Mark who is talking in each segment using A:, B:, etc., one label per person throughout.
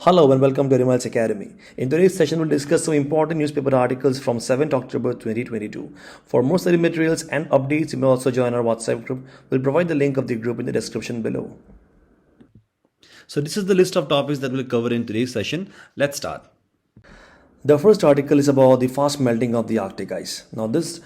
A: Hello and welcome to Rimal's Academy. In today's session, we'll discuss some important newspaper articles from 7th October 2022. For more study materials and updates, you may also join our WhatsApp group. We'll provide the link of the group in the description below. So this is the list of topics that we'll cover in today's session. Let's start. The first article is about the fast melting of the Arctic ice. Now this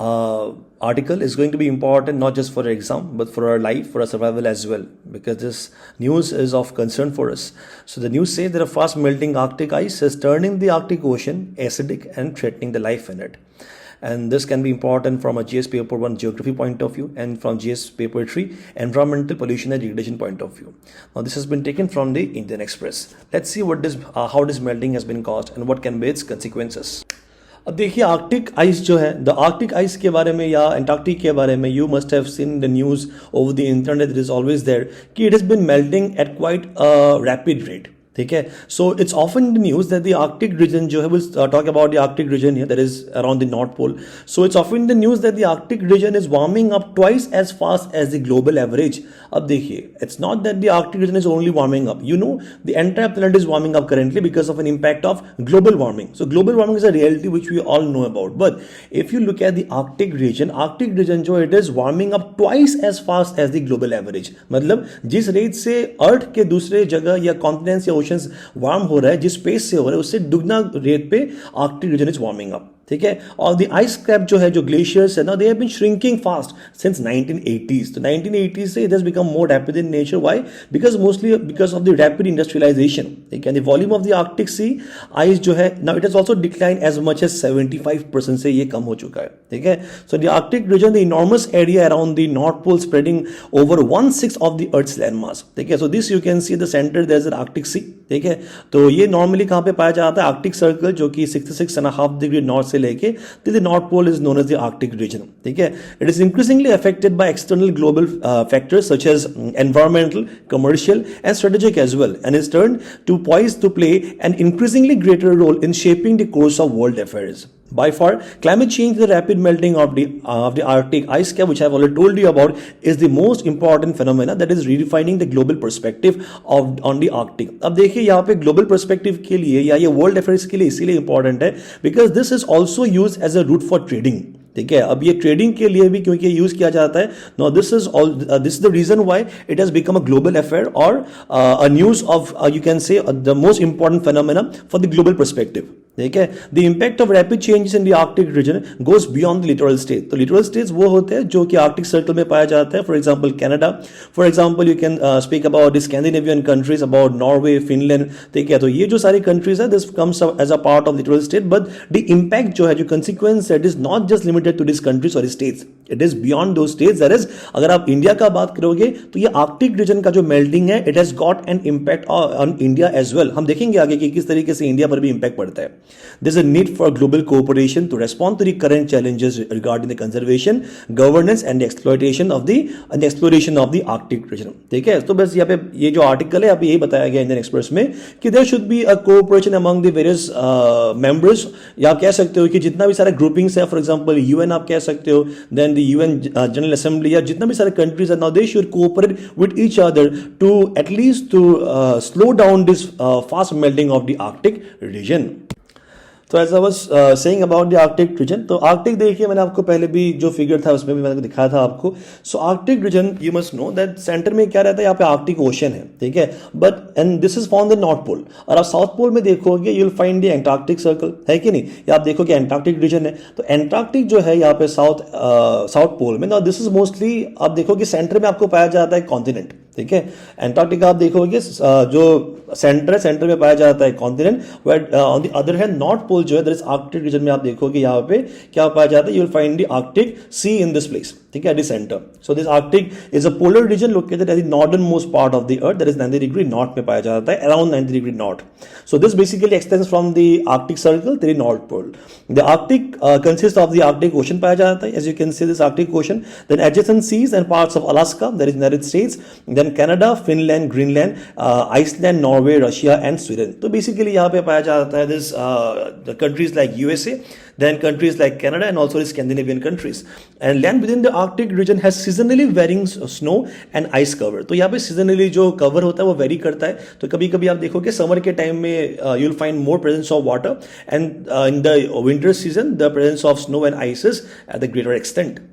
A: article is going to be important not just for our exam but for our life, for our survival as well, because this news is of concern for us. So the news says that a fast melting Arctic ice is turning the Arctic Ocean acidic and threatening the life in it. And this can be important from a GS paper 1 geography point of view and from GS paper 3 environmental pollution and degradation point of view. Now this has been taken from the Indian Express. Let's see how this melting has been caused and what can be its consequences. अब देखिए Arctic ice जो है, the Arctic ice के बारे में या Antarctic के बारे में, you must have seen the news over the internet, it is always there कि it has been melting at quite rapid rate. ठीक है, so it's often in the news that the Arctic region जो है, will talk about the Arctic region here that is around the North Pole. So it's often in the news that the Arctic region is warming up twice as fast as the global average. अब देखिए, it's not that the Arctic region is only warming up. You know the entire planet is warming up currently because of an impact of global warming. So global warming is a reality which we all know about. But if you look at the Arctic region जो it is warming up twice as fast as the global average. मतलब जिस rate से अर्थ के दूसरे जगह या continents या oceans warm हो रहा है, जिस स्पेस से हो रहा है, उससे दुगना रेट पे Arctic region is warming up. ठीक है, और द आइस कैप जो है, जो ग्लेशियर्स है ना, they have been shrinking fast since 1980s. तो 1980s से it has become more rapid in nature. Why? Because mostly because of the rapid industrialization. ठीक है, the volume of the Arctic sea ice जो है, now it has also decline as much as 75% से ये कम हो चुका है. ठीक है, so the Arctic region, the enormous area around the North Pole spreading over 1/6 of the earth's land mass. ठीक है, so this you can see the centre there is an Arctic sea. ठीक है, तो ये नॉर्मली कहां पे पाया जाता है? आर्कटिक सर्कल, जो कि 66.5 डिग्री नॉर्थ से लेके the North Pole is known as the Arctic region. ठीक है, it is increasingly affected by external global factors such as environmental, commercial, and strategic as well, and is turned to poised to play an increasingly greater role in shaping the course of world affairs. By far, climate change, the rapid melting of the Arctic ice cap, which I have already told you about, is the most important phenomena that is redefining the global perspective on the Arctic. अब देखिए यहाँ पे global perspective के लिए या ये world affairs के लिए इसीलिए important है because this is also used as a route for trading. ठीक है, अब ये ट्रेडिंग के लिए भी क्योंकि यूज किया जाता है. Now this is the reason why it has become a global affair और a news of you can say the most important phenomena for the global perspective. ठीक है, the impact of rapid changes in the Arctic region goes beyond the littoral state. तो littoral states वो होते हैं जो कि Arctic circle में पाया जाता है. For example Canada, for example you can speak about the Scandinavian countries, about Norway, Finland. ठीक है, तो ये जो सारी कंट्रीज है, this comes as a part of littoral state. But the impact जो है, जो कंसिक्वेंस है, it is not just limited to this countries और states, it is beyond those states. That is, अगर आप इंडिया का बात करोगे तो ये आर्कटिक रीजन का जो मेल्टिंग है, it has got an impact on India as well. हम देखेंगे आगे कि किस तरीके से इंडिया पर भी इंपैक्ट पड़ता है. There is a need for global cooperation to respond to the current challenges regarding the conservation, governance and the exploitation of the Arctic region. ठीक है, तो बस यहाँ पे ये जो आर्टिकल है, यहाँ पे यही बताया गया इंडियन एक्सप्रेस में कि there should be a cooperation among the various members. या आप कह सकते हो कि जितना भी सारे ग्रुपिंग्स है, फॉर एग्जांपल यूएन आप कह सकते हो, then the UN General Assembly, या जितना भी सारे कंट्रीज है, now they should cooperate with each other to at least to slow down this fast melting of the Arctic region. तो as I was saying about the Arctic region, तो Arctic देखिए, मैंने आपको पहले भी जो फिगर था उसमें भी मैंने दिखाया था आपको. So Arctic region, you must know that centre में क्या रहता है, यहाँ पे आर्कटिक ओशन है. ठीक है, but and this is found the North Pole. और आप साउथ पोल में देखोगे, you will find the Antarctic Circle, है कि नहीं. या आप देखोगे एंटार्क्टिक रीजन है, तो एंटार्क्टिक जो है यहाँ पे साउथ पोल में. नाउ दिस इज मोस्टली, आप देखोगे सेंटर में आपको पाया जाता है कॉन्टिनेंट. ठीक है, एंटार्क्टिका आप देखोगे जो सेंटर है, सेंटर में पाया जाता है continent. On the other hand North Pole जो है, दैट इज आर्कटिक रीजन में आप देखोगे यहाँ पे क्या पाया जाता है, you will find the Arctic sea in this place. ठीक है, at the centre. So this Arctic is a polar region located at the northern most part of the earth, that is 90 degree north में पाया जाता है, around 90 degree north. So this basically extends from the Arctic Circle to the North Pole. The Arctic consist of the Arctic Ocean पाया जाता है, as you can see this Arctic Ocean. Then adjacent seas and parts of Alaska, that is United States. Then Canada, Finland, Greenland, Iceland, Norway, Norway, Russia and Sweden. तो basically यहाँ पे पाया जाता है this countries like USA, then countries like Canada and also the Scandinavian countries. And land within the Arctic region has seasonally varying snow and ice cover. तो यहाँ पे seasonally जो cover होता है वो vary करता है। तो कभी कभी आप देखोगे समर के टाइम में you'll find more presence of water and in the winter season the presence of snow and ices at the greater extent.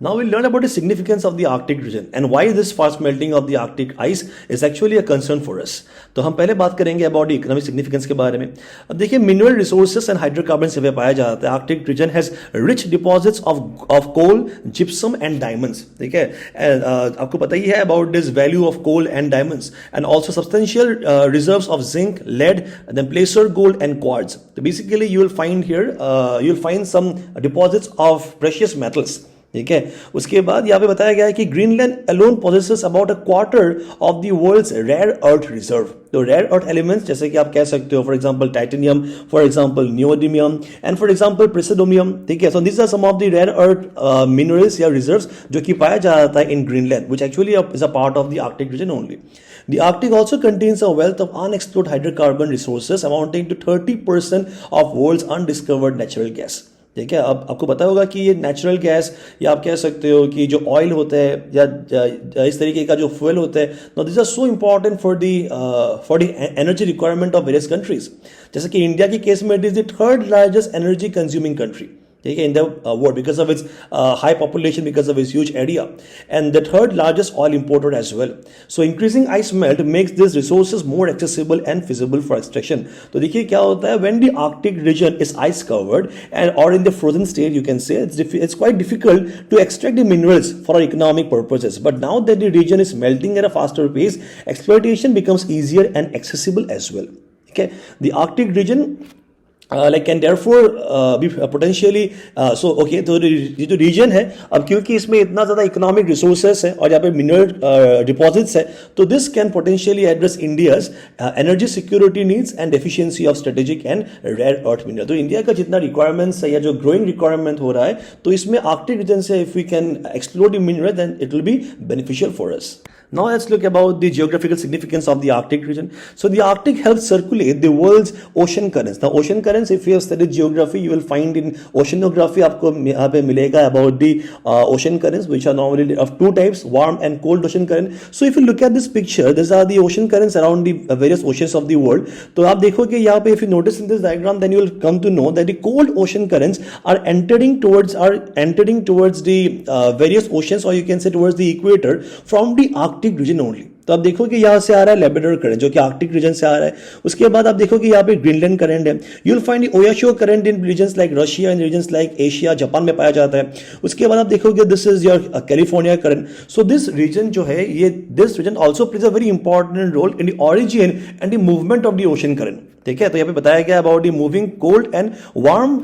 A: Now we'll learn about the significance of the Arctic region and why this fast melting of the Arctic ice is actually a concern for us. तो हम पहले बात करेंगे about the economic significance के बारे में। अब देखिए mineral resources and hydrocarbons से पाया जाता है। Arctic region has rich deposits of coal, gypsum and diamonds. ठीक है, आपको पता ही है about this value of coal and diamonds and also substantial reserves of zinc, lead, then placer gold and quartz. So basically you will find here you'll find some deposits of precious metals. ठीक है, उसके बाद यहाँ पे बताया गया है कि Greenland alone possesses about a quarter of the world's rare earth reserve. तो रेयर अर्थ एलिमेंट्स जैसे कि आप कह सकते हो for example titanium, for example neodymium and for example praseodymium. ठीक है, so this are some of the rare earth minerals या रिजर्व्स जो कि पाया जाता है in Greenland, which actually is a part of the Arctic region only. The Arctic also contains a wealth of unexplored hydrocarbon resources amounting to 30% of world's undiscovered natural gas. ठीक है, अब आपको पता होगा कि ये नेचुरल गैस या आप कह सकते हो कि जो ऑयल होता है या इस तरीके का जो फ्यूल होता है, no this are so important for the energy requirement of various countries. जैसे कि इंडिया के केस में it is the third largest energy consuming country, ठीक है, in the world because of its high population, because of its huge area and the third largest oil importer as well. So increasing ice melt makes this resources more accessible and feasible for extraction. तो देखिए क्या होता है, when the Arctic region is ice covered and और in the frozen state you can say it's quite difficult to extract the minerals for our economic purposes, but now that the region is melting at a faster pace, exploitation becomes easier and accessible as well. Okay, the Arctic region like can therefore be potentially so okay, तो ये जो reason है अब क्योंकि इसमें इतना ज़्यादा economic resources है और यहाँ पे मिनरल डिपॉजिट्स है, तो this can potentially address India's energy security needs and efficiency of strategic and rare earth mineral. तो इंडिया का जितना रिक्वायरमेंट्स है या जो ग्रोइंग रिक्वायरमेंट हो रहा है, तो इसमें आर्कटिक रीजन से if we can explore the mineral then it will be beneficial for us. Now let's look about the geographical significance of the Arctic region. So the Arctic helps circulate the world's ocean currents. Now ocean currents, if you have studied geography, you will find in oceanography आपको यहाँ पे मिलेगा about the ocean currents, which are normally of two types, warm and cold ocean current. So if you look at this picture, these are the ocean currents around the various oceans of the world. तो आप देखोगे यहाँ पे if you notice in this diagram, then you will come to know that the cold ocean currents are entering towards the various oceans, or you can say towards the equator from the Arctic region only. तो आप देखो कि यहाँ से आ रहा है Labrador current जो कि आर्कटिक रीजन से आ रहा है। उसके बाद आप देखो कि यहाँ पे ग्रीनलैंड करंट है। You will find Oyashio current in regions like Russia, in regions like Asia, Japan में पाया जाता है। उसके बाद आप देखोगे this is your California current. So this region जो है ये this region also plays a very important role in the origin and the movement of the ocean current. ठीक है, तो यहाँ पे बताया गया about the moving cold and warm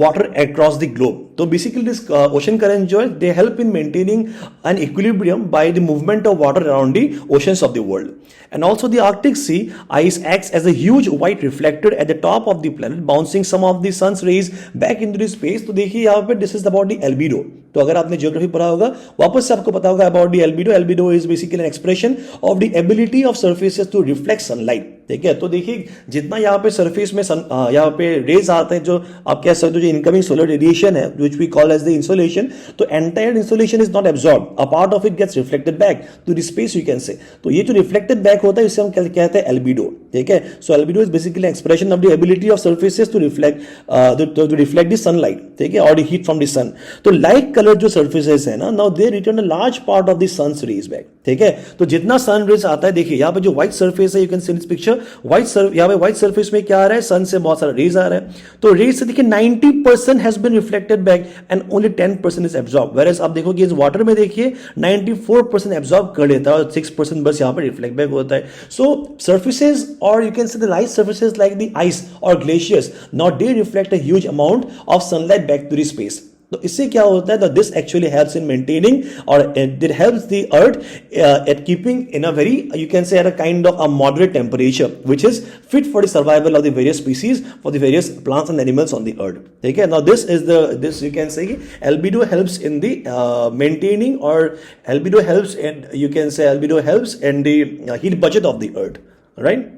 A: water across the globe. तो बेसिकली दिस ओशन करंट जो है they help in maintaining an equilibrium by the movement of water around the oceans of the world. And also the Arctic Sea ice acts as a huge white reflector at the top of the planet, bouncing some of the sun's rays back into the space. तो देखिए यहाँ पे this is about the albedo. तो अगर आपने geography पढ़ा होगा वापस से आपको पता होगा about the albedo. Albedo is basically an expression of the ability of surfaces to reflect sunlight. ठीक है, तो देखिए जितना यहाँ पे सरफेस में यहाँ पे रेज आते हैं जो आप कह सकते हो जो इनकमिंग सोलर रेडिएशन है which we call as the insolation, तो entire insolation is not absorbed, a part of it gets reflected back to the space you can say. तो ये जो reflected back होता है इसे हम कहते हैं albedo. ठीक है, so albedo is basically an expression of the ability of surfaces to reflect the sunlight, ठीक है, or the heat from the sun. तो light colored जो surfaces है ना, now they return a large part of the sun's rays back. ठीक है, तो जितना सन रेज आता है देखिए यहाँ पे जो व्हाइट सरफेस है you can see this picture यहाँ पे व्हाइट सरफेस में क्या आ रहा है, सन से बहुत सारा रेज आ रहा है। तो रेज से देखिए 90% has been reflected back and only 10% is absorb. Whereas आप देखोगे इस वाटर में देखिए 94% एब्जॉर्ब कर लेता है और 6% बस यहाँ पे रिफ्लेक्ट बैक होता है। सो सर्फेसेज और you can see the light surfaces like the ice और glaciers now they reflect a huge amount of sunlight back to the space. तो इससे क्या होता है, this actually helps in maintaining और it helps the earth at keeping in a very you can say at a kind of a moderate temperature which is fit for the survival of the various species for the various plants and animals on the earth. ठीक है, now this you can से albedo helps in the maintaining or albedo helps in you can say albedo helps in the heat budget of the earth, right?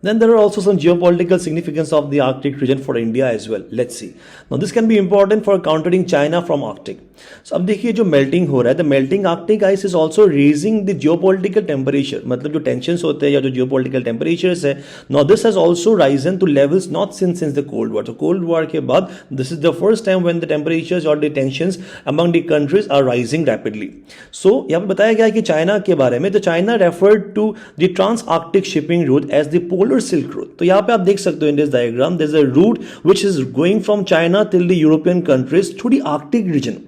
A: Then there are also some geopolitical significance of the Arctic region for India as well. Let's see. Now this can be important for countering China from Arctic. So अब देखिए जो melting हो रहा है, the melting Arctic ice is also raising the geopolitical temperature. मतलब जो tensions होते हैं या जो geopolitical temperatures है, now this has also risen to levels not since the Cold War. So Cold War के बाद this is the first time when the temperatures or the tensions among the countries are rising rapidly. So यहाँ पे बताया गया है कि China के बारे में, तो China referred to the trans-Arctic shipping route as the polar Silk Road. तो यहाँ पे आप देख सकते हो in this diagram there's a route which is going from China till the European countries through the Arctic region.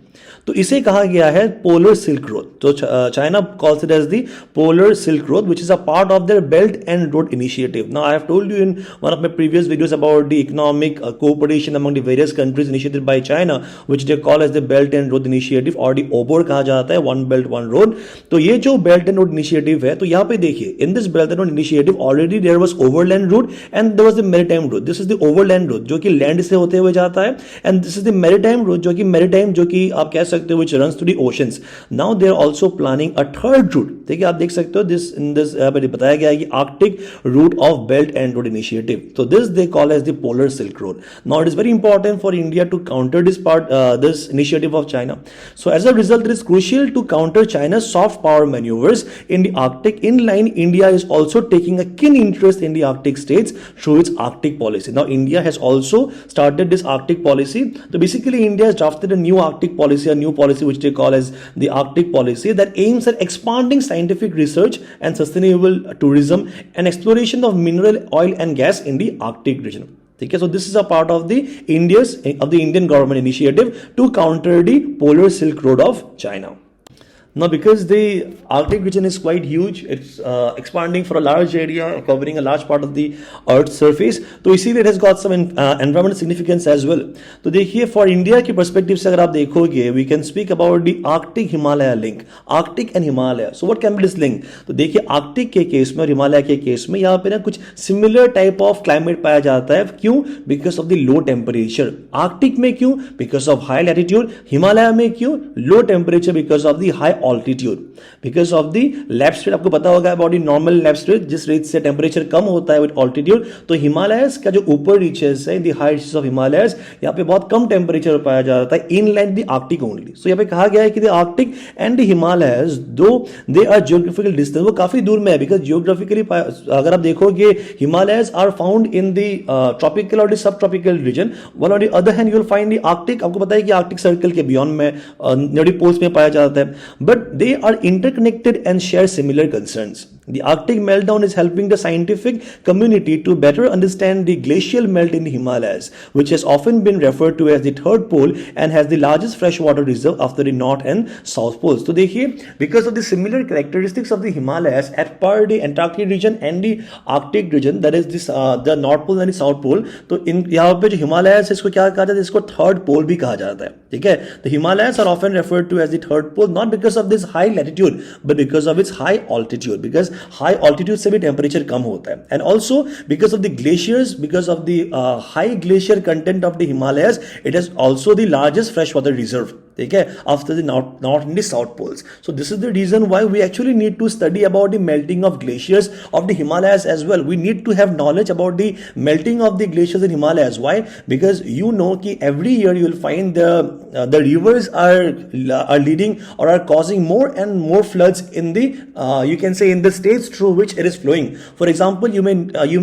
A: तो इसे कहा गया है पोलर सिल्क रोड. तो China calls it as the Polar Silk Road which is a part of their Belt and Road Initiative. Now I have told you in one of my previous videos about the economic cooperation among the various countries initiated by China which they call as the Belt and Road Initiative और the OBOR कहा जाता है, one belt one road. तो ये जो belt and Road initiative है, तो यहाँ पे देखिए in this Belt and Road Initiative already there was overland road and there was the maritime road. This is the overland road जो कि लैंड से होते हुए जाता है, and this is the maritime road जो कि मैरीटाइम जो कि आप कह सकते हो which runs to the oceans. Now they are also planning a third route. देखिए आप देख सकते हो this बताया गया है कि Arctic route of Belt and Road Initiative. So this they call as the Polar Silk Road. Now it is very important for India to counter this initiative of China. So as a result, it is crucial to counter China's soft power maneuvers in the Arctic. In line, India is also taking a keen interest in the Arctic states through its Arctic policy. Now India has also started this Arctic policy. So basically, India has drafted a new Arctic policy, a new policy which they call as the Arctic policy that aims at expanding scientific research and sustainable tourism and exploration of mineral oil and gas in the Arctic region. Okay, so this is a part of the Indian government initiative to counter the polar silk road of China. Now, because the Arctic region is quite huge, it's expanding for a large area, covering a large part of the Earth's surface. तो इसीलिए it has got some environmental significance as well. तो देखिए for India के perspective से अगर आप देखोगे, we can speak about the Arctic Himalaya link, Arctic and Himalaya. So what can be this link? तो देखिए Arctic के केस में और हिमालय के केस में यहाँ पे ना कुछ similar type of climate पाया जाता है. क्यों? Because of the low temperature. Arctic में क्यों? Because of high latitude. Himalaya में क्यों? Low temperature because of the high altitude. Because of the lap rate, आपको पता होगा about the normal lap rate, जिस रेट से टेम्परेचर कम होता है with altitude. तो हिमालयस का जो ऊपर रीचेस है, the high reaches of Himalayas, यहाँ पे बहुत कम टेम्परेचर पाया जाता है inland the Arctic only. So यहाँ पे कहा गया है कि the Arctic and the Himalayas, though they are geographical distance, वो काफी दूर में है. Because geographically अगर आप देखोगे Himalayas are found in the tropical or the subtropical region, while on the other hand you will find the Arctic, आपको पता है कि Arctic Circle के beyond में near poles में पाया जाता है. But they are interconnected and share similar concerns. The Arctic meltdown is helping the scientific community to better understand the glacial melt in the Himalayas, which has often been referred to as the third pole and has the largest freshwater reserve after the North and South poles. तो देखिए, because of the similar characteristics of the Himalayas at par the Antarctic region and the Arctic region, that is this the North Pole and the South Pole, तो इन यहाँ पे जो Himalayas है इसको क्या कहा जाता है? इसको third pole भी कहा जाता है. ठीक है? The Himalayas are often referred to as the third pole, not because of this high latitude, but because of its high altitude. Because high altitude से भी टेम्परेचर कम होता है, and also because of the glaciers, because of the high glacier content of the Himalayas, it is also the largest fresh water reserve. ठीक है, after the north and the south poles. So this is the reason why we actually need to study about the melting of glaciers of the Himalayas as well. We need to have knowledge about the melting of the glaciers in Himalayas. Why? Because you know कि every year you will find the rivers are leading और are causing more and more floods in the you can say in the states through which it is flowing. For example, you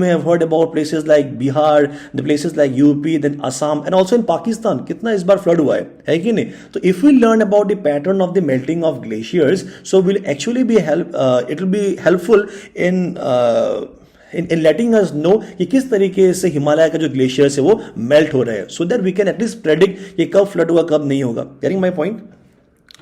A: may have heard about places like Bihar, the places like UP, then Assam, and also in Pakistan. कितना इस बार flood हुआ है कि नहीं? तो if we learn about the pattern of the melting of glaciers, so will actually be it will be helpful in letting us know कि किस तरीके से हिमालय का जो ग्लेशियर्स है वो मेल्ट हो रहे हैं, so that we can at least predict कि कब फ्लड होगा कब नहीं होगा. Getting my point?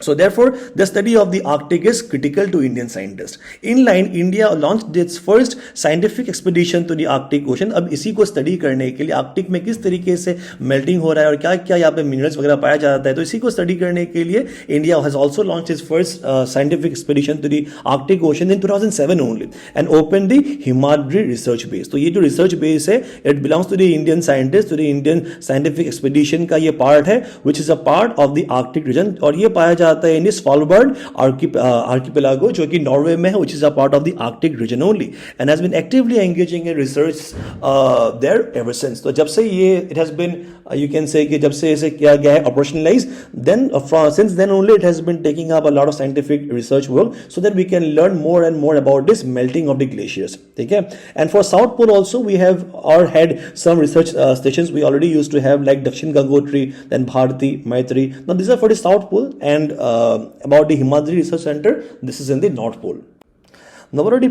A: So therefore, the study of the Arctic is critical to Indian scientists. Inline, India launched its first scientific expedition to the Arctic Ocean. अब इसी को study करने के लिए आर्कटिक में किस तरीके से मेल्टिंग हो रहा है और क्या क्या यहाँ पे मिनरल्स वगैरह पाया जाता है, तो इसी को स्टडी करने के लिए India has also launch its first scientific expedition to the Arctic Ocean in 2007 only and open the Himadri research base. तो ये जो रिसर्च बेस है, it belongs to the Indian scientist, to the Indian scientific expedition का ये part है, which is a part of the Arctic region. और ये पाया आता है इन स्वालबर्ड आर्किपेलागो, जो कि नॉर्वे में है, which is a part of the Arctic region only, and has been actively engaging in research there ever since. तो जब से ये it has been you can say कि जब से इसे किया गया है operationalize, then since then only it has been taking up a lot of scientific research work so that we can learn more and more about this melting of the glaciers. ठीक है. And for South Pole also we have or had some research stations we already used to have, like Dakshin Gangotri, then Bharati, Maitri. Now these are for the South Pole, and about the Himadri Research Center, this is in the North Pole. Now what are the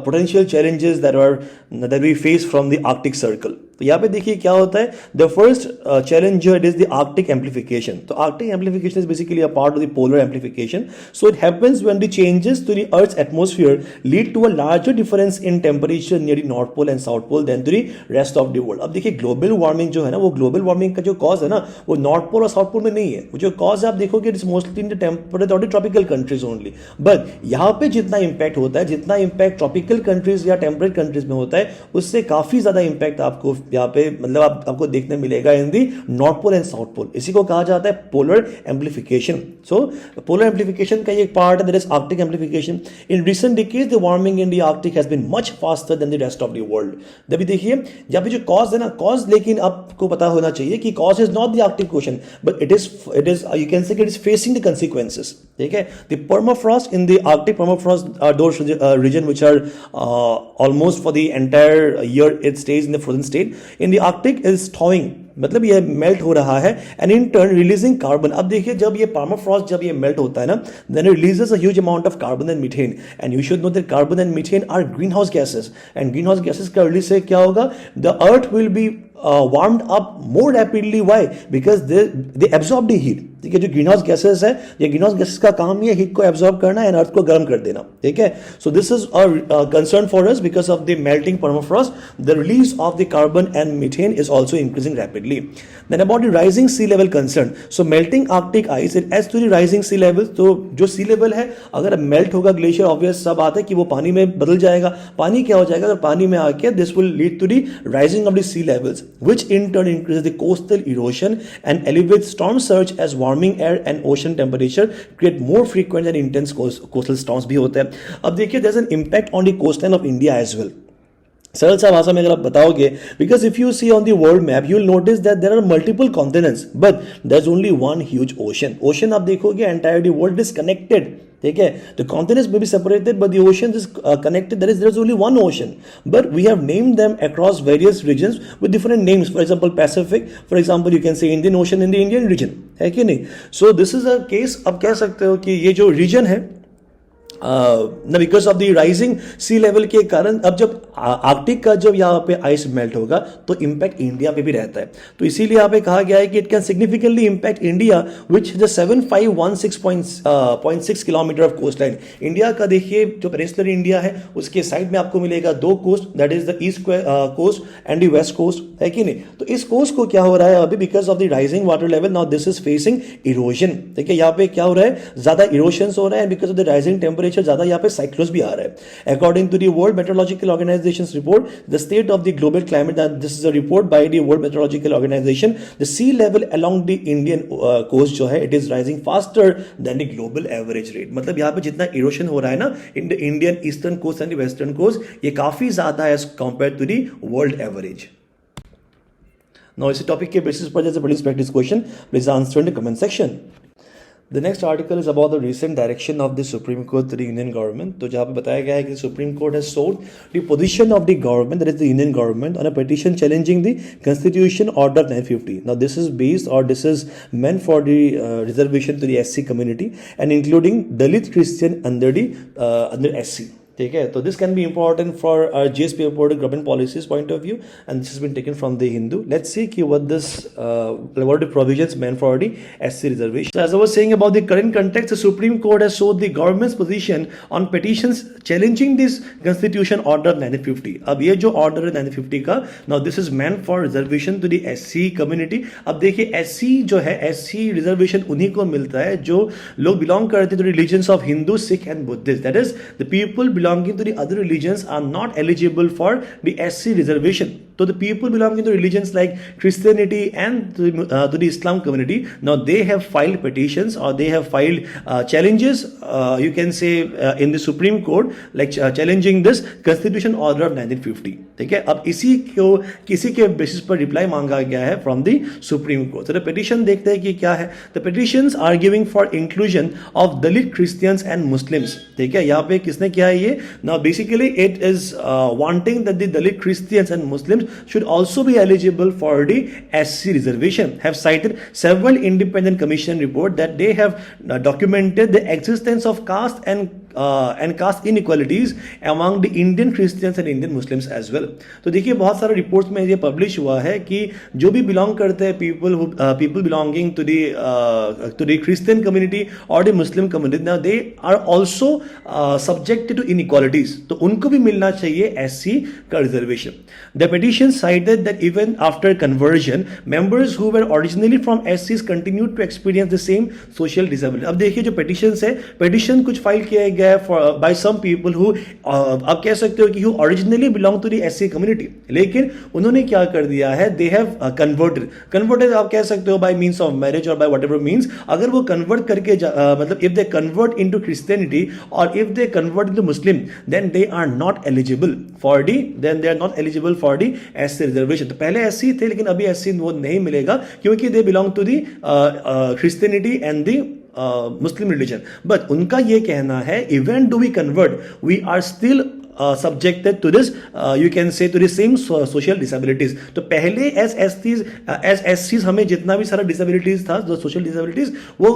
A: potential challenges that we face from the Arctic Circle? तो यहाँ पे देखिए क्या होता है. The first challenge जो it is the Arctic amplification. तो Arctic amplification is basically a part of the polar amplification. So it happens when the changes to the earth's atmosphere lead to a larger difference in temperature near the North Pole and South Pole than to the rest of the world. अब देखिए global warming जो है ना, वो global warming का जो cause है ना, वो नॉर्थ पोल और साउथ पोल में नहीं है. वो जो कॉज है आप देखोगे it is mostly in the temperate और ट्रॉपिकल कंट्रीज ओनली. बट यहाँ पे जितना इंपैक्ट होता है, जितना इंपैक्ट ट्रॉपिकल कंट्रीज या टेम्परेट कंट्रीज में होता है, उससे काफी ज्यादा इंपैक्ट आपको यहाँ पे मतलब आपको देखने मिलेगा in the North Pole and South Pole. इसी को कहा जाता है polar amplification. So polar amplification का एक पार्ट है that is Arctic amplification. In recent decades the warming in the Arctic has been much faster than the rest of the world. जब देखिए जब जो कॉज है ना, कॉज लेकिन आपको पता होना चाहिए कि cause is not the Arctic Ocean, but it is you can say it is facing the consequences. ठीक है. The permafrost in the Arctic permafrost are those regions which are almost for the entire year it stays in the frozen state. In the Arctic is thawing, मतलब ये melt हो रहा है, and in turn releasing carbon. अब देखिए जब ये permafrost जब ये मेल्ट होता है ना, then it releases a huge amount of carbon and methane. And you should know that carbon and methane are greenhouse gases, and greenhouse gases का रिलीज से क्या होगा, the earth will be warmed up more rapidly. Why? Because they absorb the heat. ठीक है. जो green house gases है, ये green house gases का काम ही है हीट को एब्जॉर्ब करना एंड अर्थ को गर्म कर देना. ठीक है. So this is a concern for us because of the melting permafrost. The release of the carbon and methane is also increasing rapidly. Then about the rising sea level concern. So melting Arctic ice it as to the rising sea level. तो जो सी level है अगर melt होगा glacier, obvious सा बात है कि वो पानी में बदल जाएगा. पानी क्या हो जाएगा, अगर पानी में आके this will lead to the rising of the sea levels which in turn increases the coastal erosion and elevates storm surge as warming air and ocean temperature create more frequent and intense coastal storms भी होते हैं. अब देखिए there's an impact on the coastline of India as well. सरल सा भाषा में अगर आप बताओगे, because if you see on the world map you will notice that there are multiple continents but there is only one huge ocean. Ocean आप देखोगे entire the world is connected. ठीक है. The continents may be separated, but the oceans is connected. There is only one ocean, but we have named them across various regions with different names. For example, Pacific. For example, you can say Indian Ocean in the Indian region. है कि नहीं? So this is a case. अब कह सकते हो कि ये जो region है ना, because of the rising sea level के कारण, अब जब आर्कटिक का जब यहाँ पे आइस मेल्ट होगा तो इंपैक्ट इंडिया पे भी रहता है. तो इसीलिए यहाँ पे कहा गया है कि it can significantly impact India which is 7516.6 kilometre of coast line. India का देखिए जो पेनिनसुलर इंडिया है उसके साइड में आपको मिलेगा दो coast, that is the east coast and the west coast. है कि नहीं? तो इस कोस्ट को क्या हो रहा है अभी, because of the rising water level now this is facing erosion. देखिए यहाँ पे क्या हो रहा है, ज्यादा इरोशन हो रहा है, because of the rising temperature ज्यादा यहाँ पे साइक्लोन्स भी आ रहा है. According to the world meteorological organisation report the state of the global climate, this is a report by the world meteorological organisation, the sea level along the Indian coast जो है it is rising faster than the global average rate. मतलब यहाँ पे जितना erosion हो रहा है ना in the Indian eastern coast and western coast, ये काफी ज्यादा है as compare to the world average. Now इसी टॉपिक के बेसिस पर जैसे please practice question please answer in the comment section. The next article is about the recent direction of the Supreme Court to the Indian government. तो जहाँ पे बताया गया है कि Supreme Court has sought the position of the government, that is the Indian government, on a petition challenging the Constitution Order 950. Now this is based or this is meant for the reservation to the SC community and including Dalit Christian under under SC. ठीक है. तो this can be important for GSP report government policies point of view and this has been taken from the Hindu. Let's see कि what the provisions meant for the SC reservation. So as I was saying about the current context, the Supreme Court has sought the government's position on petitions challenging this Constitution Order 950. अब ये जो order है 950 का, now this is meant for reservation to the SC community. अब देखिए SC जो है, SC reservation उन्हीं को मिलता है जो लोग बिलोंग करते हैं to religions of Hindu, Sikh and Buddhist. That is the people belonging to the other religions are not eligible for the SC reservation. So the people belonging to religions like Christianity and to the Islam community, now they have filed petitions or they have filed challenges, you can say in the Supreme Court, like challenging this Constitution Order of 1950. ठीक है, अब इसी को किसी के basis पर reply मांगा गया है फ्रॉम द सुप्रीम कोर्ट. तो द पिटिशन देखते हैं कि क्या है. The petitions arguing for inclusion of Dalit Christians and Muslims. ठीक है, यहाँ पे किसने किया है ये. Now basically it is wanting that the Dalit Christians and Muslims should also be eligible for the SC reservation. Have cited several independent commission report that they have documented the existence of caste and caste inequalities among the Indian Christians and Indian Muslims as well. तो देखिए बहुत सारे reports में ये publish हुआ है कि जो भी बिलोंग करते हैं people belonging to the Christian community or the Muslim community, now they are also subjected to inequalities. तो उनको भी मिलना चाहिए SC का reservation. The petition cited that even after conversion, members who were originally from SCs continued to experience the same social disability. अब देखिए जो petitions है, petition कुछ फाइल किया गया है by some people who आप कह सकते हो कि who originally belong to the SC community, लेकिन उन्होंने क्या कर दिया है, they have converted आप कह सकते हो by means of marriage or by whatever means. अगर वो convert करके मतलब if they convert into Christianity or if they convert into Muslim, then they are not eligible for the SC reservation. तो पहले SC थे लेकिन अभी SC वो नहीं मिलेगा क्योंकि they belong to the Christianity and the Muslim religion. But उनका ये कहना है even do we convert we are still subjected to this you can say to the same social disabilities. तो पहले as SCs हमें जितना भी सारा disabilities था, जो social disabilities, वो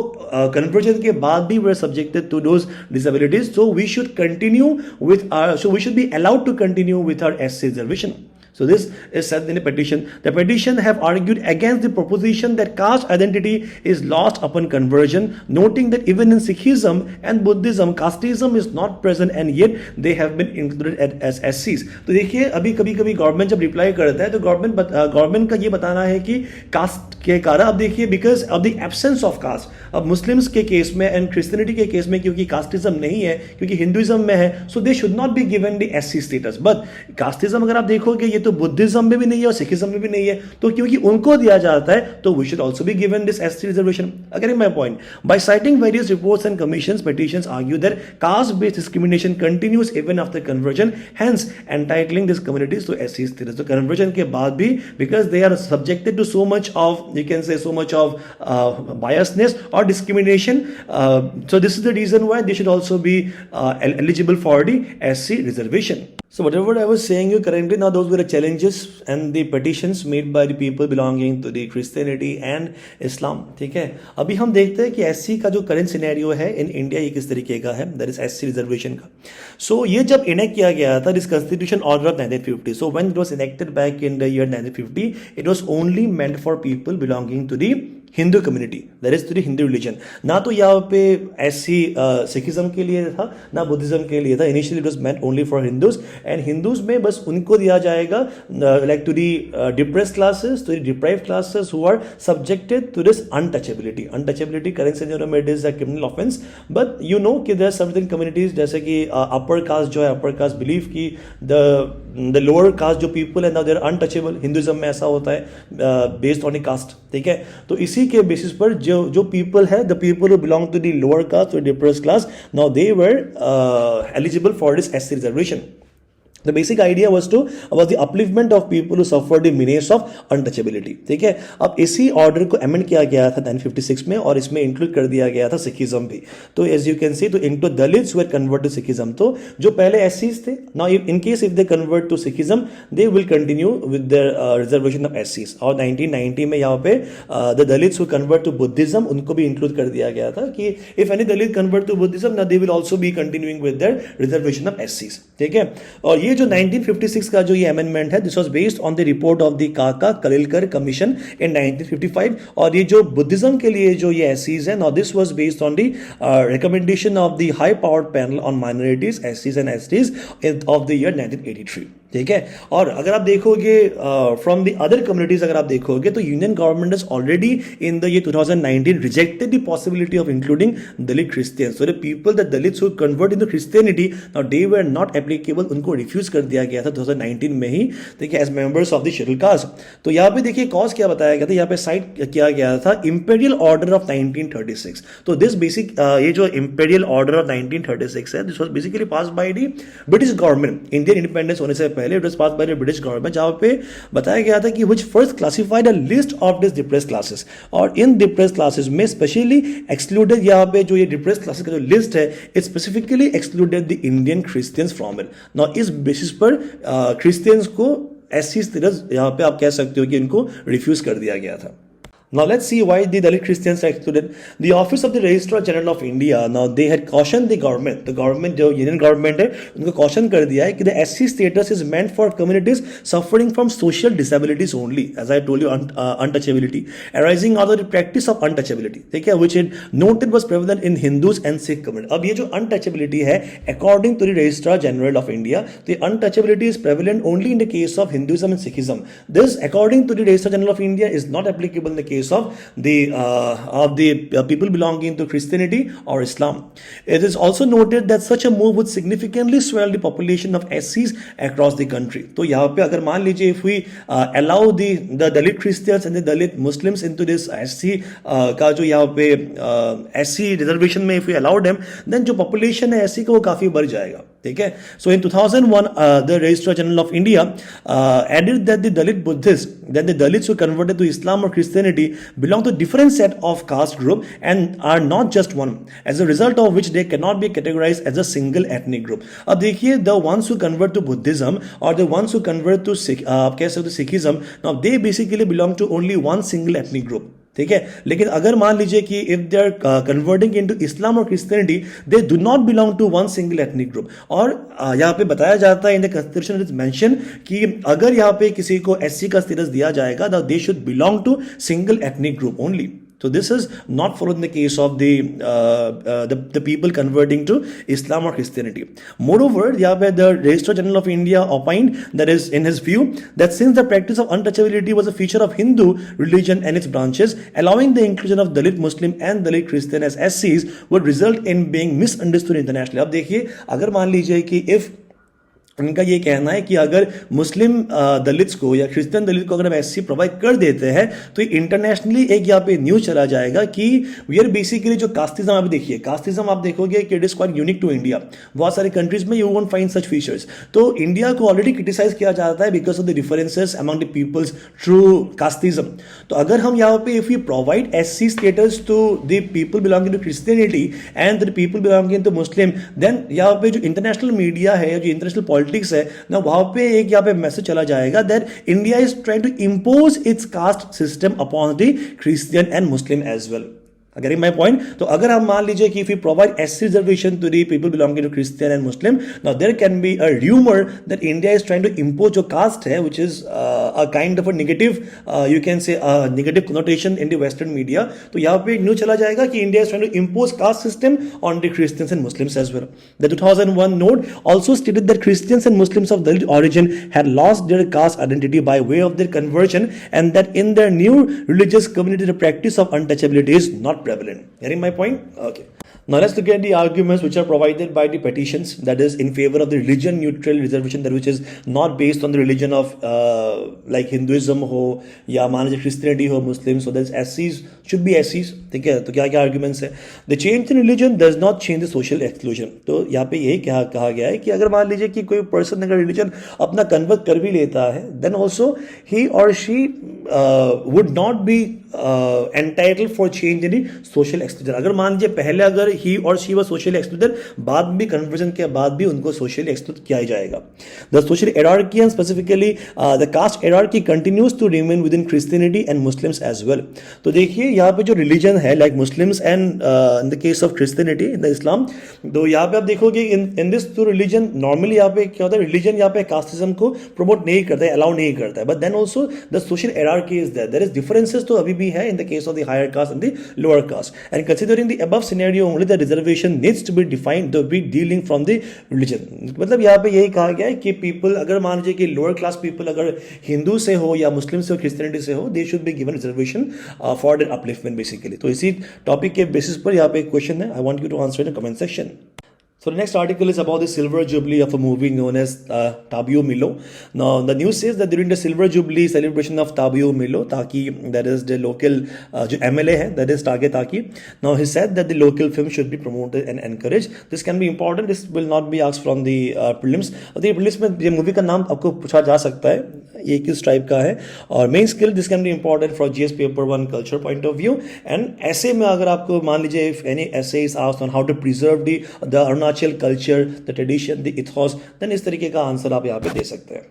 A: conversion के बाद भी were subjected to those disabilities. So we should continue with we should be allowed to continue with our SC reservation. So this is said in a petition. The petition have argued against the proposition that caste identity is lost upon conversion, noting that even in Sikhism and Buddhism, casteism is not present and yet they have been included as SCs. तो देखिए अभी कभी government जब reply करता है तो government का ये बताना है कि कास्ट के कारण, अब देखिए because of the absence of caste, अब मुस्लिम्स के केस में एंड क्रिश्चियनिटी के केस में क्योंकि कास्टिज्म नहीं है, क्योंकि हिंदुइज्म में है, so they should not be given the SC status. बट कास्टिज्म अगर आप देखोगे ये तो बुद्धिज्म में भी नहीं है और सिखिज्म में भी नहीं है, तो क्योंकि उनको दिया जाता है तो we should also be given this SC reservation. Again my point, by citing various reports and commissions, petitions argue that caste based discrimination continues even after conversion, hence entitling this communities to SC status. तो conversion के बाद भी because they are subjected to so much of you can say so much of biasness और discrimination, so this is the reason why they should also be eligible for the SC reservation. So whatever I was saying you currently, now those were the challenges and the petitions made by the people belonging to the Christianity and Islam. ठीक है, अभी हम देखते हैं कि SC का जो current scenario है इन इंडिया ये किस तरीके का है, दैट इज SC रिजर्वेशन का. सो ये जब इनेक्ट किया गया था this constitution order of 1950, so when it was enacted back in the year 1950, it was only meant for people belonging to the Hindu community, that is to the Hindu religion. ना तो यहाँ पे SC सिखिज्म के लिए था ना बुद्धिज्म के लिए था. Initially it was meant only for Hindus and Hindus में बस उनको दिया जाएगा like to the depressed classes, to the deprived classes who are subjected to this untouchability. Current scenario में it is a criminal offence. But you know कि there are certain communities जैसे कि upper caste जो है, upper caste believe की the lower caste जो people है now they are untouchable. Hinduism में ऐसा होता है बेस्ड ऑन ए कास्ट. ठीक है, तो इसी के बेसिस पर जो पीपल है, the people who belong to the lower caste और depressed class, now they were eligible for this SC reservation. The basic idea was the upliftment of people who suffered the menace of untouchability. ठीक है, अब इसी order को amend किया गया था 1956 में और इसमें इंक्लूड कर दिया गया था सिखिज्म भी. तो एज यू कैन सी तो into Dalits were convert to Sikhism. तो जो पहले SCs थे, now in case if they convert to Sikhism they will continue with their reservation of SCs. और 1990 में यहाँ पे the Dalits who convert to Buddhism उनको भी इंक्लूड कर दिया गया था कि if any Dalit convert to Buddhism now they will also be continuing with their reservation of SCs. ठीक है, और ये जो 1956 का जो ये अमेंडमेंट है this was based on the report of the काका कलिलकर कमीशन इन 1955. और ये जो बुद्धिज्म के लिए जो ये SCs है, now this was based on the recommendation of the high powered panel on minorities SCs and STs of the year 1983. ठीक है। और अगर आप देखोगे फ्रॉम द अदर कम्युनिटीज, अगर आप देखोगे तो union government is already in the ये 2019 rejected the possibility of including Dalit Christians. So the people the Dalits who convert into Christianity now they were not applicable, उनको रिफ्यूज कर दिया गया था 2019 में ही, देखिए, as members of the schedule caste. तो यहाँ पे देखिए कॉज क्या बताया गया था, यहाँ पे साइट किया गया था इंपीरियल ऑर्डर ऑफ 1936। तो दिस बेसिक ये जो इंपीरियल ऑर्डर ऑफ 1936 है, this was basically pass by the British government. Indian independence होने से पहले it was pass by the British government, जहां पे बताया गया था कि which first classified a list of this depressed classes, और इन डिप्रेस्ड क्लासेस में स्पेशली एक्सक्लूडेड, यहाँ पे जो ये डिप्रेस्ड क्लासेस का जो लिस्ट है, it specifically excluded the Indian Christians from it. Now इस बेसिस पर क्रिश्चियंस को ऐसी स्टेटस यहाँ पे आप कह सकते हो कि इनको रिफ्यूज कर दिया गया था। Now let's see why the Dalit Christians are excluded. The Office of the Registrar General of India, now they had cautioned the government जो union government है, उनको caution कर दिया है कि the SC status is meant for communities suffering from social disabilities only, as I told you, untouchability arising out of the practice of untouchability, ठीक है, which it noted was prevalent in Hindus and Sikh community. अब ये जो untouchability है, according to the Registrar General of India, the untouchability is prevalent only in the case of Hinduism and Sikhism. This, according to the Registrar General of India, is not applicable in the case of the people belonging to Christianity or Islam. It is also noted that such a move would significantly swell the population of SCs across the country. तो यहाँ पे अगर मान लीजिए if we allow the Dalit Christians and the Dalit Muslims into this SC का जो यहाँ पे SC reservation में if we allow them, then जो population है SC का वो काफी बढ़ जाएगा, ठीक है। So in 2001 the Registrar General of India added that the Dalit Buddhists, that the Dalits who converted to Islam or Christianity belong to different set of caste group and are not just one, as a result of which they cannot be categorized as a single ethnic group. अब देखिए, the ones who convert to Buddhism or the ones who convert to Sikhism, now they basically belong to only one single ethnic group, ठीक है। लेकिन अगर मान लीजिए कि if they are converting into Islam और Christianity, they do not belong to one single ethnic group. और यहाँ पे बताया जाता है in the constitution it is mention कि अगर यहाँ पे किसी को एससी का स्टेटस दिया जाएगा, they should belong to single ethnic group only. So this is not followed in the case of the people converting to Islam or Christianity. Moreover, the Registrar General of India opined that is in his view that since the practice of untouchability was a feature of Hindu religion and its branches, allowing the inclusion of Dalit Muslim and Dalit Christian as SCs would result in being misunderstood internationally. अब देखिए, अगर मान लीजिए कि if उनका ये कहना है कि अगर मुस्लिम दलित्स को या क्रिश्चियन दलित को अगर हम एससी प्रोवाइड कर देते हैं तो इंटरनेशनली एक यहाँ पे न्यूज चला जाएगा कि वी आर बेसिकली जो कास्टिज्म, आप देखिए कास्टिज्म आप देखोगे कि it is quite unique to India. बहुत सारे कंट्रीज में you won't find such features. तो इंडिया को ऑलरेडी क्रिटिसाइज किया जाता है because of the differences among the peoples through casteism. तो अगर हम यहाँ पे if you provide SC status to the people belonging to Christianity and the people belonging to Muslim, then यहाँ पे जो इंटरनेशनल मीडिया है, जो इंटरनेशनल पॉलिटिक्स है ना, वहां पे एक यहाँ पे मैसेज चला जाएगा that India is trying to impose its caste system upon the Christian and Muslim as well. Getting my point? तो अगर हम मान लीजिए कि if we provide SC reservation to the people belonging to Christian and Muslim, now there can be a rumor that India is trying to impose जो caste है, which is a kind of a negative, you can say a negative connotation in the Western media. तो यहाँ पे news चला जाएगा कि India is trying to impose caste system on the Christians and Muslims as well. The 2001 note also stated that Christians and Muslims of Dalit origin had lost their caste identity by way of their conversion, and that in their new religious community the practice of untouchability is not prevalent. Getting my point? Okay. Now let's look at the arguments which are provided by the petitions, that is in favor of the religion neutral reservation, that which is not based on the religion of like Hinduism हो या मान लीजिए Christianity हो, Muslims, so that SCs should be SCs, ठीक है। तो क्या क्या arguments है? The change in religion does not change the social exclusion. तो यहाँ पे यही कहा गया है कि अगर मान लीजिए कि कोई पर्सन अगर रिलीजन अपना कन्वर्ट कर भी लेता है, then also he or she would not be entitled for change in the social exclusion. अगर मान लीजिए पहले अगर he or she was socially excluded, बाद में conversion के बाद भी उनको socially exclude किया जाएगा. The social hierarchy and specifically the caste hierarchy continues to remain within Christianity and Muslims as well. तो देखिए यहाँ पे जो religion है like Muslims and in the case of Christianity in the Islam, तो यहाँ पे आप देखोगे in this two religion normally यहाँ पे क्या होता है, religion यहाँ पे casteism को promote नहीं करता है, allow नहीं करता है, but then also the social hierarchy is there. There is differences तो अभी भी है in the case of the higher caste and the lower caste. And considering the above scenario only, the reservation needs to be defined to be dealing from the religion. मतलब यहाँ पे यही कहा गया है कि people, अगर मान लीजिए कि lower class people अगर हिंदू से हो या मुस्लिम से हो, क्रिश्चियनिटी से हो, they should be given reservation for their upliftment basically. तो इसी टॉपिक के बेसिस पर यहाँ पे एक क्वेश्चन है, I want you to answer in the comment section. So the next article is about the silver jubilee of a movie known as Tabio Milo. Now the news says that during the silver jubilee celebration of Tabio Milo, Taki, that is the local MLA hai, that is Tage Taki. Now he said that the local film should be promoted and encouraged. This can be important. This will not be asked from the prelims. The prelims में ये movie का नाम आपको पूछा जा सकता है, ये किस टाइप का है, और main skill this can be important for GS paper 1 culture point of view. And ऐसे में अगर आपको मान लीजिए if any essay is asked on how to preserve the Arunachal culture, the tradition, the ethos, then इस तरीके का आंसर आप यहाँ पे दे सकते हैं.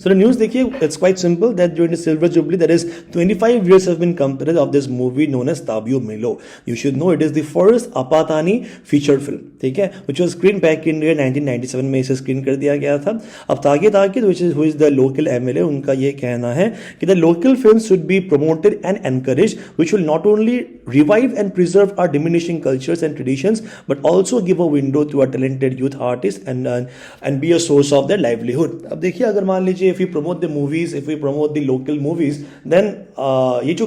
A: So the news देखिए, it's quite simple that during the Silver Jubilee, that is 25 years have been completed of this movie known as Tabio Milo. You should know it is the first Apatani feature film, ठीक है, which was screened back in 1997 में इसे screen कर दिया गया था. अब तागे तागे who is the local MLA, उनका ये कहना है कि the local films should be promoted and encouraged, which will not only revive and preserve our diminishing cultures and traditions, but also give a window to our talented youth artists and be a source of their livelihood. अब देखिए, अगर मान लीजिए if we promote the movies, if we promote the local movies, then ये जो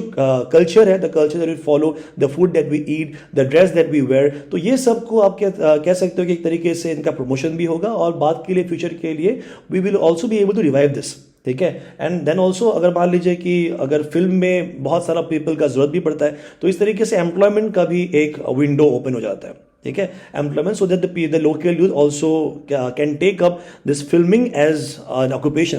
A: culture है, the culture that we follow, the food that we eat, the dress that we wear, तो ये सब को आप कह सकते हो कि एक तरीके से इनका प्रमोशन भी होगा और बाद के लिए फ्यूचर के लिए we will also be able to revive this. ठीक है. एंड देन ऑल्सो अगर मान लीजिए कि अगर फिल्म में बहुत सारा पीपल का जरूरत भी पड़ता है तो इस तरीके से एम्प्लॉयमेंट का भी एक विंडो ओपन हो जाता है. ठीक है, employment, so that the local youth also can take up this filming as an occupation.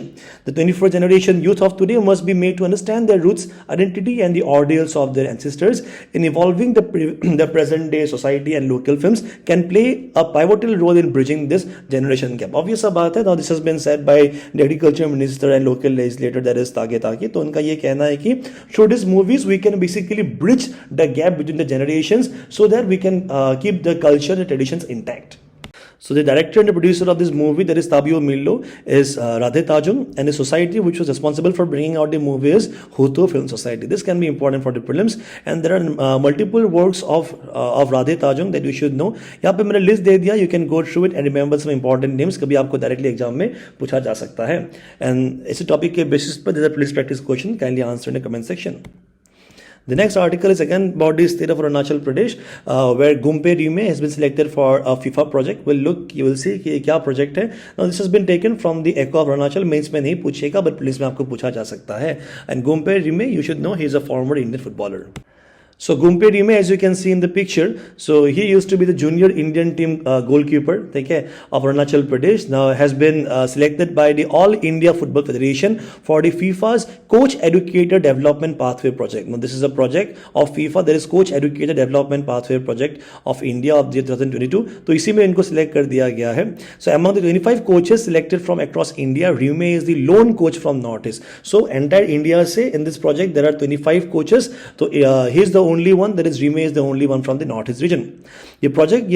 A: The 21st generation youth of today must be made to understand their roots, identity and the ordeals of their ancestors in evolving the present day society, and local films can play a pivotal role in bridging this generation gap. Obvious सा बात है. Now this has been said by the agriculture minister and local legislator, that is Tage Taki. तो उनका ये कहना है कि through this movies we can basically bridge the gap between the generations so that we can keep the culture and traditions intact. So the director and the producer of this movie, that is Tabio Milo, is Radhe Tajung, and the society which was responsible for bringing out the movie is Hutu Film Society. This can be important for the prelims, and there are multiple works of Radhe Tajung that you should know. यहाँ पे मैंने list दे दिया, you can go through it and remember some important names. कभी आपको directly exam में पूछा जा सकता है. एंड इसी टॉपिक के बेसिस पर there's a police practice question. Kindly answer in the comment section. The next article is again about the state of Arunachal Pradesh, where Gumpe Rime has been selected for a FIFA project. You will see कि क्या project है. Now this has been taken from the Echo of Arunachal. Mains में नहीं पूछेगा, but police में आपको पूछा जा सकता है. And Gumpe Rime, you should know, he is a former Indian footballer. So Gumpe Rime, as you can see in the picture, so he used to be the junior Indian team goalkeeper, okay, of Arunachal Pradesh. Now has been selected by the All India Football Federation for the FIFA's Coach Educator Development Pathway Project. Now this is a project of FIFA. There is Coach Educator Development Pathway Project of India of the 2022. तो इसी में इनको select कर दिया गया है. So among the 25 coaches selected from across India, Rime is the lone coach from Northeast. So entire India से in this project there are 25 coaches. तो he is the only one, that is Rime is the only one from the Northeast region. ये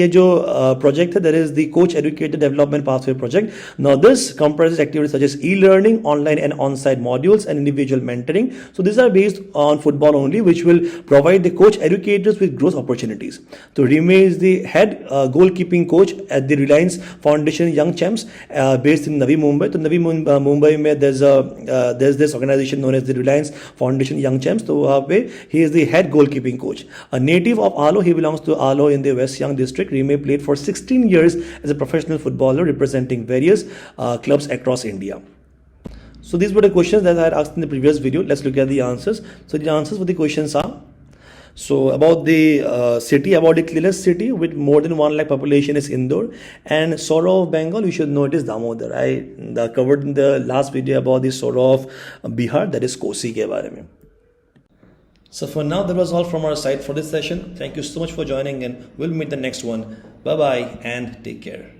A: जो project है, that is the Coach Educator Development Pathway Project. Now this comprises activities such as e-learning, online and on-site modules, and individual mentoring. So these are based on football only, which will provide the coach educators with growth opportunities. So Rime is the head goalkeeping coach at the Reliance Foundation Young Champs based in Navi Mumbai. तो नवी मुंबई में there's this organization known as the Reliance Foundation Young Champs. तो वहाँ पे he is the head goalkeeping coach. A native of Alo, he belongs to Alo in the West Young district. Rime played for 16 years as a professional footballer representing various clubs across India. So these were the questions that I had asked in the previous video. Let's look at the answers. So the answers for the questions are, so about the city, about the cleanest city with more than 1 lakh population is Indore, and Soro of Bengal, you should know it is Damodar. I covered in the last video about the Soro of Bihar, that is Kosi के बारे में. So for now, that was all from our side for this session. Thank you so much for joining, and we'll meet the next one. Bye bye and take care.